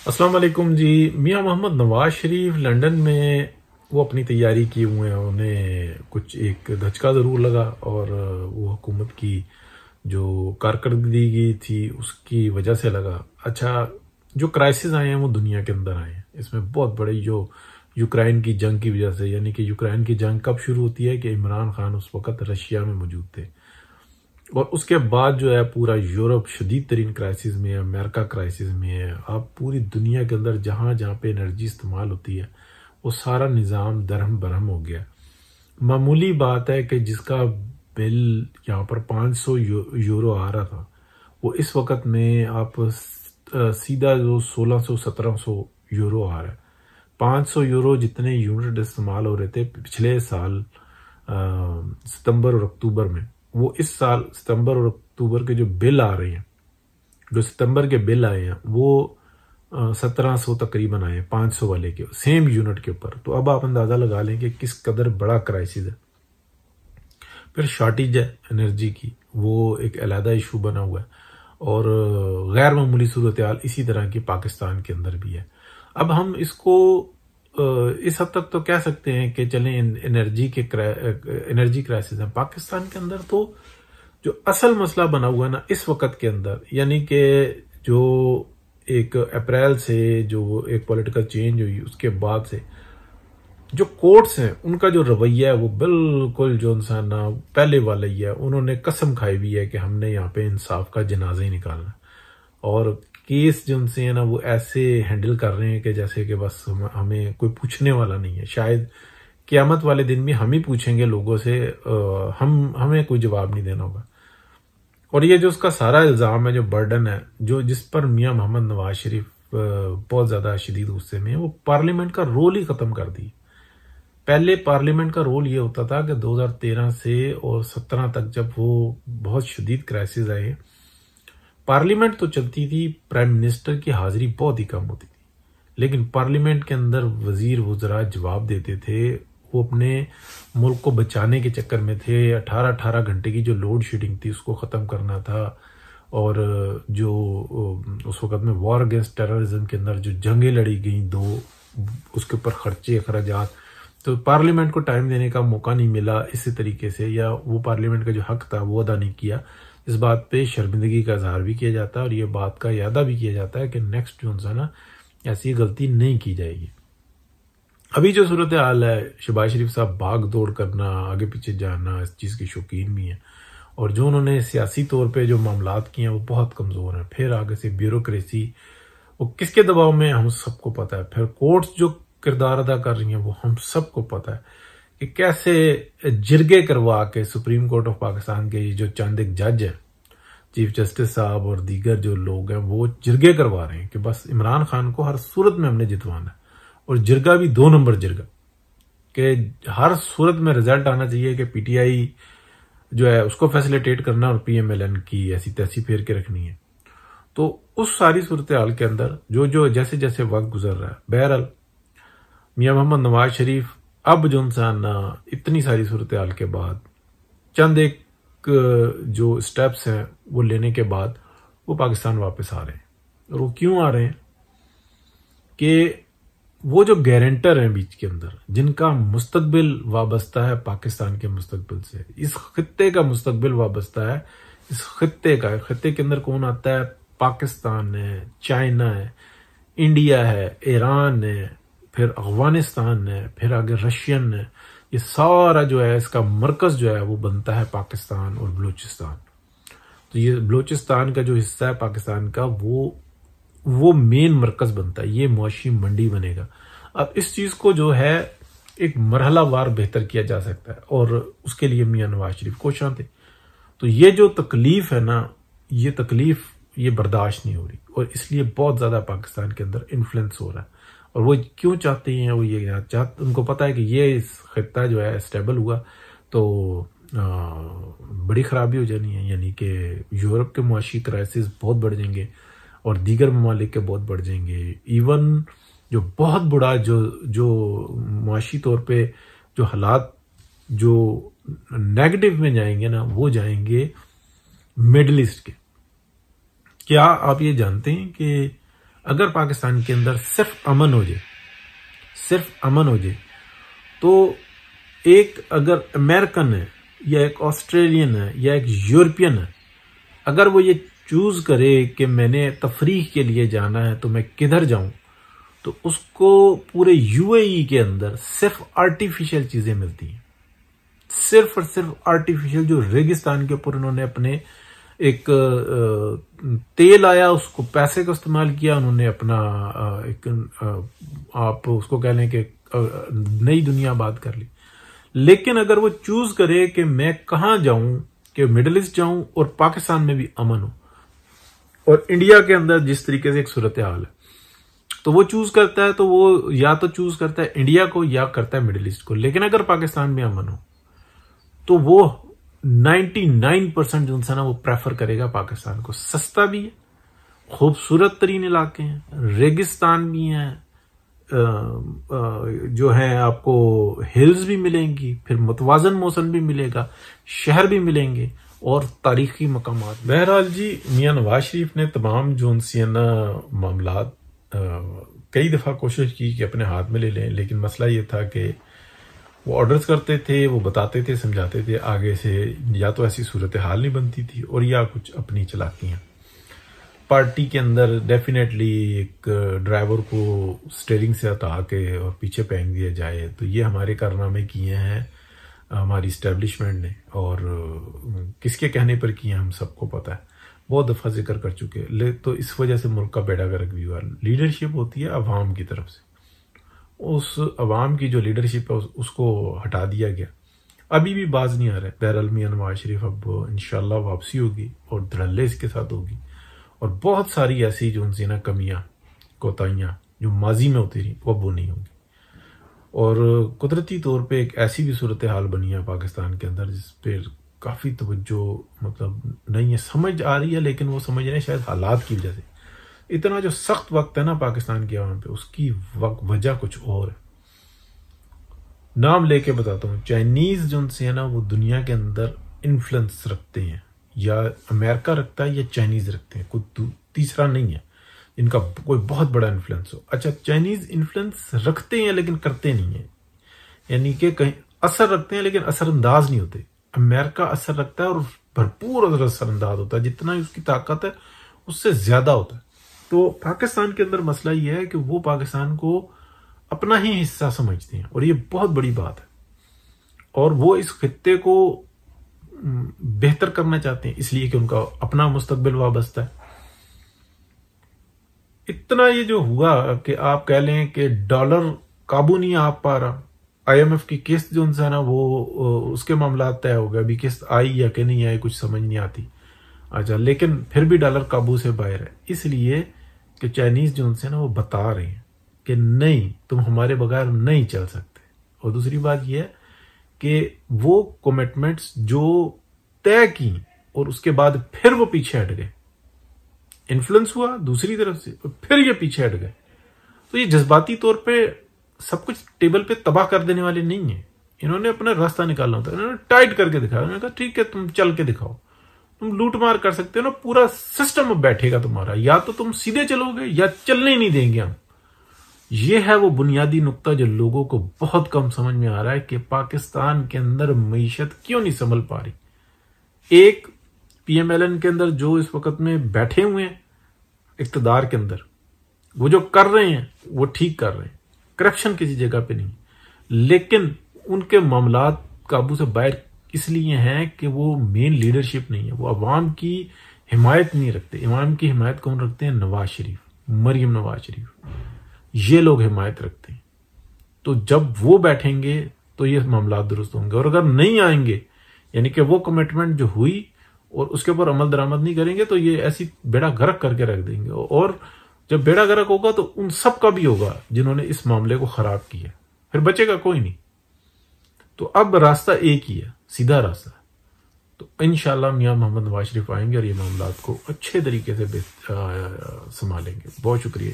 अस्सलाम वालेकुम जी। मियां मोहम्मद नवाज शरीफ लंदन में वो अपनी तैयारी किए हुए हैं। उन्हें कुछ एक धचका ज़रूर लगा और वो हुकूमत की जो कारकर्दगी थी उसकी वजह से लगा। अच्छा, जो क्राइसिस आए हैं वो दुनिया के अंदर आए हैं। इसमें बहुत बड़ी जो यूक्रेन की जंग की वजह से, यानी कि यूक्रेन की जंग कब शुरू होती है कि इमरान खान उस वक्त रशिया में मौजूद थे और उसके बाद जो है पूरा यूरोप शदीद तरीन क्राइसिस में है, अमेरिका क्राइसिस में है। अब पूरी दुनिया के अंदर जहां जहां पे एनर्जी इस्तेमाल होती है वो सारा निज़ाम दरहम बरहम हो गया। मामूली बात है कि जिसका बिल यहाँ पर 500 यूरो आ रहा था वो इस वक्त में आप सीधा जो 1600-1700 यूरो आ रहा है। 500 यूरो जितने यूनिट इस्तेमाल हो रहे थे पिछले साल सितंबर और अक्टूबर में, वो इस साल सितंबर और अक्टूबर के जो बिल आ रहे हैं, जो सितंबर के बिल आए हैं वो 1700 तकरीबन आए हैं 500 वाले के सेम यूनिट के ऊपर। तो अब आप अंदाजा लगा लें कि किस कदर बड़ा क्राइसिस है। फिर शॉर्टेज है एनर्जी की, वो एक अलहदा इशू बना हुआ है और गैर मामूली सूरत हाल इसी तरह की पाकिस्तान के अंदर भी है। अब हम इसको इस हद तक तो कह सकते हैं कि चलें एनर्जी क्राइसिस है पाकिस्तान के अंदर। तो जो असल मसला बना हुआ है ना इस वक्त के अंदर, यानी कि जो एक अप्रैल से जो एक पॉलिटिकल चेंज हुई उसके बाद से जो कोर्ट्स हैं उनका जो रवैया है वो बिल्कुल जो इंसान पहले वाला ही है। उन्होंने कसम खाई भी है कि हमने यहाँ पे इंसाफ का जनाजा ही निकालना और केस जो उनसे है ना वो ऐसे हैंडल कर रहे हैं कि जैसे कि बस हमें कोई पूछने वाला नहीं है। शायद क़यामत वाले दिन भी हम ही पूछेंगे लोगों से, हमें कोई जवाब नहीं देना होगा। और ये जो उसका सारा इल्जाम है, जो बर्डन है, जो जिस पर मियां मोहम्मद नवाज शरीफ बहुत ज्यादा शदीद गुस्से में है, वो पार्लियामेंट का रोल ही खत्म कर दी। पहले पार्लियामेंट का रोल ये होता था कि 2013 से और 17 तक जब वो बहुत शदीद क्राइसिस आए, पार्लियामेंट तो चलती थी, प्राइम मिनिस्टर की हाजिरी बहुत ही कम होती थी, लेकिन पार्लियामेंट के अंदर वजीर वज़रा जवाब देते थे। वो अपने मुल्क को बचाने के चक्कर में थे। 18-18 घंटे की जो लोड शेडिंग थी उसको ख़त्म करना था और जो उस वक्त में वॉर अगेंस्ट टेररिज्म के अंदर जो जंगें लड़ी गई दो, उसके ऊपर खर्चे अखराजात, तो पार्लियामेंट को टाइम देने का मौका नहीं मिला इसी तरीके से, या वो पार्लियामेंट का जो हक था वो अदा नहीं किया। इस बात पे शर्मिंदगी का इजहार भी किया जाता है और ये बात का यादा भी किया जाता है कि नेक्स्ट जो है ना ऐसी गलती नहीं की जाएगी। अभी जो सूरत हाल है, शहबाज शरीफ साहब भाग दौड़ करना, आगे पीछे जाना, इस चीज़ के शौकीन भी हैं और जो उन्होंने सियासी तौर पे जो मामलात किए हैं वो बहुत कमज़ोर हैं। फिर आगे से ब्यूरोक्रेसी, वो किसके दबाव में हम सबको पता है। फिर कोर्ट्स जो किरदार अदा कर रही हैं वो हम सबको पता है कि कैसे जिरगे करवा के सुप्रीम कोर्ट ऑफ पाकिस्तान के जो चंद एक जज हैं, चीफ जस्टिस साहब और दीगर जो लोग हैं, वो जिरगे करवा रहे हैं कि बस इमरान खान को हर सूरत में हमने जितवाना है। और जिरगा भी 2 नंबर जिरगा कि हर सूरत में रिजल्ट आना चाहिए कि पीटीआई जो है उसको फैसिलिटेट करना और पीएमएलएन की ऐसी तैसी फेर के रखनी है। तो उस सारी सूरत हाल के अंदर जो जैसे जैसे वक्त गुजर रहा है, बहरहाल मियां मोहम्मद नवाज शरीफ अब जो इंसान इतनी सारी सूरत हाल के बाद चंद एक जो स्टेप्स हैं वो लेने के बाद वो पाकिस्तान वापस आ रहे हैं। और वो क्यों आ रहे हैं कि वो जो गारंटर हैं बीच के अंदर, जिनका मुस्तकबिल वाबस्ता है पाकिस्तान के मुस्तकबिल से, इस खित्ते का मुस्तकबिल वाबस्ता है इस खित्ते के अंदर कौन आता है? पाकिस्तान है, चाइना है, इंडिया है, ईरान है, फिर अफगानिस्तान है, फिर आगे रशियन है। ये सारा जो है इसका मरकज जो है वो बनता है पाकिस्तान और बलूचिस्तान। तो ये बलूचिस्तान का जो हिस्सा है पाकिस्तान का वो मेन मरकज बनता है, ये मुआशी मंडी बनेगा। अब इस चीज को जो है एक मरहलावार बेहतर किया जा सकता है और उसके लिए मियां नवाज शरीफ कोशां थे। तो ये जो तकलीफ है ना, ये तकलीफ ये बर्दाश्त नहीं हो रही और इसलिए बहुत ज्यादा पाकिस्तान के अंदर इन्फ्लुएंस हो रहा है। और वो क्यों चाहते हैं, वो ये चाहते, उनको पता है कि ये इस खित्ता जो है स्टेबल हुआ तो बड़ी खराबी हो जानी है, यानी कि यूरोप के मुआशी क्राइसिस बहुत बढ़ जाएंगे और दीगर ममालिक के बहुत बढ़ जाएंगे। इवन जो बहुत बुरा जो मुआशी तौर पे जो हालात जो नेगेटिव में जाएंगे ना, वो जाएंगे मिडल ईस्ट के। क्या आप ये जानते हैं कि अगर पाकिस्तान के अंदर सिर्फ अमन हो जाए, तो एक अगर अमेरिकन है या एक ऑस्ट्रेलियन है या एक यूरोपियन है, अगर वो ये चूज करे कि मैंने तफरीह के लिए जाना है तो मैं किधर जाऊं, तो उसको पूरे यूएई के अंदर सिर्फ आर्टिफिशियल चीजें मिलती हैं, सिर्फ और सिर्फ आर्टिफिशियल। जो रेगिस्तान के ऊपर उन्होंने अपने एक तेल आया, उसको पैसे का इस्तेमाल किया, उन्होंने अपना आप उसको कह लें कि नई दुनिया आबाद कर ली। लेकिन अगर वो चूज करे कि मैं कहां जाऊं, कि मिडिल ईस्ट जाऊं और पाकिस्तान में भी अमन हो, और इंडिया के अंदर जिस तरीके से एक सूरत हाल है, तो वो चूज करता है, तो वो या तो चूज करता है इंडिया को या करता है मिडिल ईस्ट को। लेकिन अगर पाकिस्तान में अमन हो तो वो 99% जो इंसान है वो प्रेफर करेगा पाकिस्तान को। सस्ता भी है, खूबसूरत तरीन इलाके हैं, रेगिस्तान भी हैं, जो है आपको हिल्स भी मिलेंगी, फिर मुतवाजन मौसम भी मिलेगा, शहर भी मिलेंगे और तारीखी मकामात। बहरहाल जी, मियां नवाज शरीफ ने तमाम जो उनसे मामलात कई दफा कोशिश की कि अपने हाथ में ले लें, लेकिन मसला ये था कि वो ऑर्डर्स करते थे, वो बताते थे, समझाते थे, आगे से या तो ऐसी सूरत हाल नहीं बनती थी और या कुछ अपनी चालाकियां। पार्टी के अंदर डेफिनेटली एक ड्राइवर को स्टीयरिंग से हटा के और पीछे फेंक दिया जाए, तो ये हमारे कारनामे किए हैं हमारी इस्टेब्लिशमेंट ने, और किसके कहने पर किए हम सबको पता है, बहुत दफा जिक्र कर चुके। तो इस वजह से मुल्क का बेड़ा गर्क भी हुआ। लीडरशिप होती है अवाम की तरफ से, उस अवाम की जो लीडरशिप है उसको हटा दिया गया। अभी भी बाज नहीं आ रहा है। बहरहाल मियां नवाज शरीफ अब इंशाल्लाह वापसी होगी और धड़ल्ले इसके साथ होगी, और बहुत सारी ऐसी जो उनसे ना कमियां, कोताहियां जो माजी में होती रही वो नहीं होंगी। और कुदरती तौर पे एक ऐसी भी सूरत हाल बनी है पाकिस्तान के अंदर जिस पर काफ़ी तवज्जो मतलब नहीं है, समझ आ रही है, लेकिन वो समझ रहे हैं शायद हालात की वजह से। इतना जो सख्त वक्त है ना पाकिस्तान के अवाम पे, उसकी वजह कुछ और है। नाम लेके बताता हूँ, चाइनीज जो उनसे है ना वो दुनिया के अंदर इन्फ्लुएंस रखते हैं, या अमेरिका रखता है या चाइनीज रखते हैं, कोई तीसरा नहीं है इनका कोई बहुत बड़ा इन्फ्लुएंस हो। अच्छा, चाइनीज इन्फ्लुएंस रखते हैं लेकिन करते नहीं है, यानी कि कहीं असर रखते हैं लेकिन असरअंदाज नहीं होते। अमेरिका असर रखता है और भरपूर असरअंदाज होता है, जितना ही उसकी ताकत है उससे ज्यादा होता है। तो पाकिस्तान के अंदर मसला यह है कि वो पाकिस्तान को अपना ही हिस्सा समझते हैं, और ये बहुत बड़ी बात है, और वो इस खित्ते को बेहतर करना चाहते हैं, इसलिए कि उनका अपना मुस्तकबिल वाबस्ता है। इतना ये जो हुआ कि आप कह लें कि डॉलर काबू नहीं आ पा रहा, IMF की किस्त जो है ना वो उसके मामला तय हो गया, अभी किस्त आई या कि नहीं आई कुछ समझ नहीं आती। अच्छा, लेकिन फिर भी डॉलर काबू से बाहर है, इसलिए कि चाइनीज जो है ना वो बता रहे हैं कि नहीं, तुम हमारे बगैर नहीं चल सकते। और दूसरी बात यह है कि वो कमिटमेंट्स जो तय की और उसके बाद फिर वो पीछे हट गए, इन्फ्लुएंस हुआ दूसरी तरफ से और फिर ये पीछे हट गए। तो ये जज्बाती तौर पे सब कुछ टेबल पे तबाह कर देने वाले नहीं है, इन्होंने अपना रास्ता निकालना था, इन्होंने टाइट करके दिखाया। उन्होंने कहा ठीक है, तुम चल के दिखाओ, तुम लूट मार कर सकते हो ना, पूरा सिस्टम बैठेगा तुम्हारा, या तो तुम सीधे चलोगे या चलने ही नहीं देंगे हम। ये है वो बुनियादी नुक्ता जो लोगों को बहुत कम समझ में आ रहा है कि पाकिस्तान के अंदर मईशत क्यों नहीं संभल पा रही। एक PMLN के अंदर जो इस वक्त में बैठे हुए हैं इक्तदार के अंदर, वो जो कर रहे हैं वो ठीक कर रहे हैं, करप्शन किसी जगह पे नहीं, लेकिन उनके मामलात काबू से बाहर इसलिए हैं कि वो मेन लीडरशिप नहीं है, वो अवाम की हिमायत नहीं रखते। अवाम की हिमायत कौन रखते हैं? नवाज शरीफ, मरियम नवाज शरीफ, ये लोग हिमायत रखते हैं। तो जब वो बैठेंगे तो ये मामला दुरुस्त होंगे, और अगर नहीं आएंगे, यानी कि वो कमिटमेंट जो हुई और उसके ऊपर अमल दरामद नहीं करेंगे, तो ये ऐसी बेड़ा गर्क करके रख देंगे। और जब बेड़ा गर्क होगा तो उन सब का भी होगा जिन्होंने इस मामले को खराब किया, फिर बचेगा कोई नहीं। तो अब रास्ता एक ही है, सीधा रास्ता। तो इंशाल्लाह मियां मोहम्मद नवाज शरीफ आएंगे और ये मामलात को अच्छे तरीके से संभालेंगे। बहुत शुक्रिया।